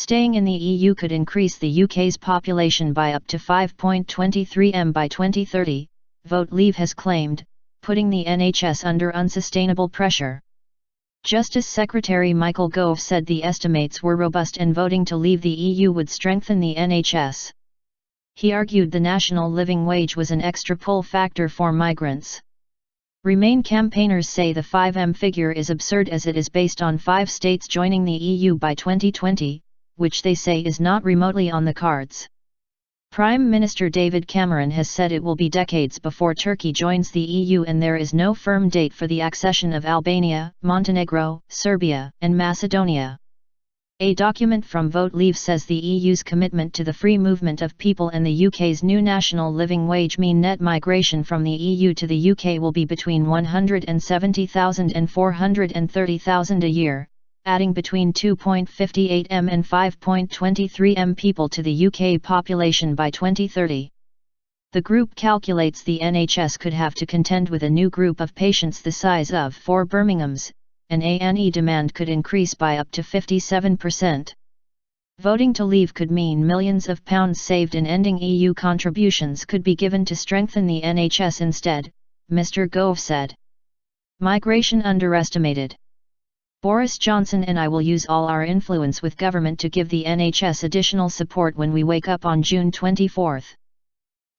Staying in the EU could increase the UK's population by up to 5.23 m by 2030, Vote Leave has claimed, putting the NHS under unsustainable pressure. Justice Secretary Michael Gove said the estimates were robust and voting to leave the EU would strengthen the NHS. He argued the national living wage was an extra pull factor for migrants. Remain campaigners say the 5M figure is absurd as it is based on 5 states joining the EU by 2020, which they say is not remotely on the cards. Prime Minister David Cameron has said it will be decades before Turkey joins the EU and there is no firm date for the accession of Albania, Montenegro, Serbia, and Macedonia. A document from Vote Leave says the EU's commitment to the free movement of people and the UK's new national living wage mean net migration from the EU to the UK will be between 170,000 and 430,000 a year, adding between 2.58 m and 5.23 m people to the UK population by 2030. The group calculates the NHS could have to contend with a new group of patients the size of 4 Birminghams, and A&E demand could increase by up to 57%. Voting to leave could mean millions of pounds saved and ending EU contributions could be given to strengthen the NHS instead, Mr. Gove said. Migration underestimated. Boris Johnson and I will use all our influence with government to give the NHS additional support when we wake up on June 24.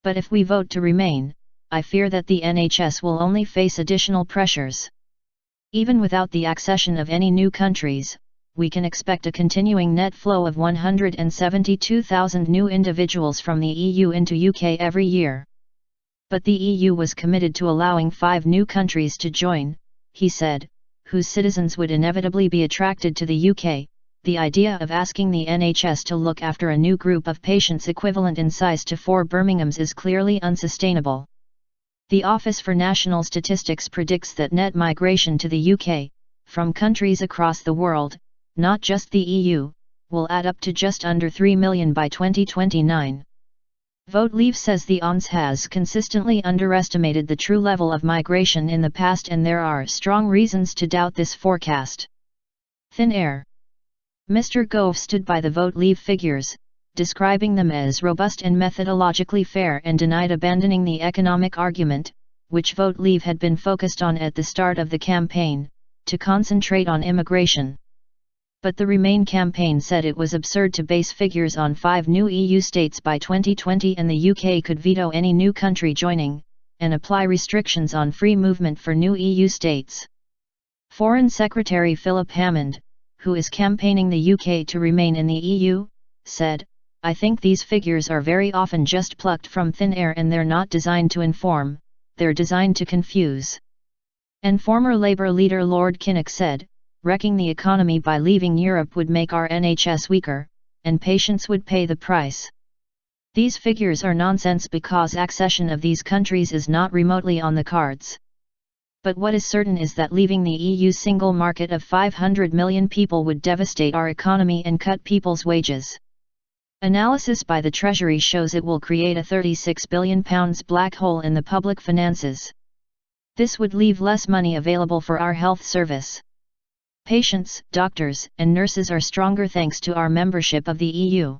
But if we vote to remain, I fear that the NHS will only face additional pressures. Even without the accession of any new countries, we can expect a continuing net flow of 172,000 new individuals from the EU into UK every year. But the EU was committed to allowing 5 new countries to join, he said, whose citizens would inevitably be attracted to the UK. The idea of asking the NHS to look after a new group of patients equivalent in size to 4 Birminghams is clearly unsustainable. The Office for National Statistics predicts that net migration to the UK, from countries across the world, not just the EU, will add up to just under 3 million by 2029. Vote Leave says the ONS has consistently underestimated the true level of migration in the past and there are strong reasons to doubt this forecast. Thin air. Mr. Gove stood by the Vote Leave figures, describing them as robust and methodologically fair and denied abandoning the economic argument, which Vote Leave had been focused on at the start of the campaign, to concentrate on immigration. But the Remain campaign said it was absurd to base figures on 5 new EU states by 2020 and the UK could veto any new country joining, and apply restrictions on free movement for new EU states. Foreign Secretary Philip Hammond, who is campaigning the UK to remain in the EU, said, "I think these figures are very often just plucked from thin air and they're not designed to inform, they're designed to confuse." And former Labour leader Lord Kinnock said, "Wrecking the economy by leaving Europe would make our NHS weaker, and patients would pay the price." These figures are nonsense because accession of these countries is not remotely on the cards. But what is certain is that leaving the EU single market of 500 million people would devastate our economy and cut people's wages. Analysis by the Treasury shows it will create a £36 billion black hole in the public finances. This would leave less money available for our health service. Patients, doctors, and nurses are stronger thanks to our membership of the EU.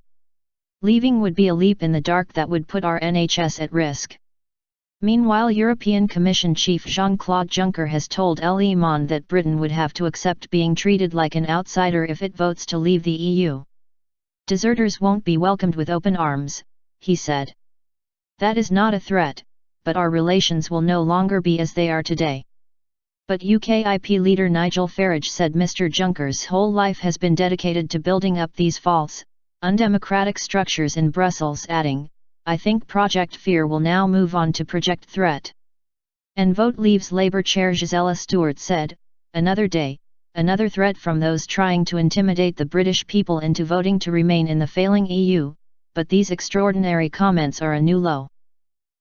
Leaving would be a leap in the dark that would put our NHS at risk. Meanwhile, European Commission Chief Jean-Claude Juncker has told Le Monde that Britain would have to accept being treated like an outsider if it votes to leave the EU. "Deserters won't be welcomed with open arms," he said. "That is not a threat, but our relations will no longer be as they are today." But UKIP leader Nigel Farage said Mr. Juncker's whole life has been dedicated to building up these false, undemocratic structures in Brussels, adding, "I think Project Fear will now move on to Project Threat." And Vote Leave's Labour chair Gisela Stewart said, "Another day, another threat from those trying to intimidate the British people into voting to remain in the failing EU, but these extraordinary comments are a new low."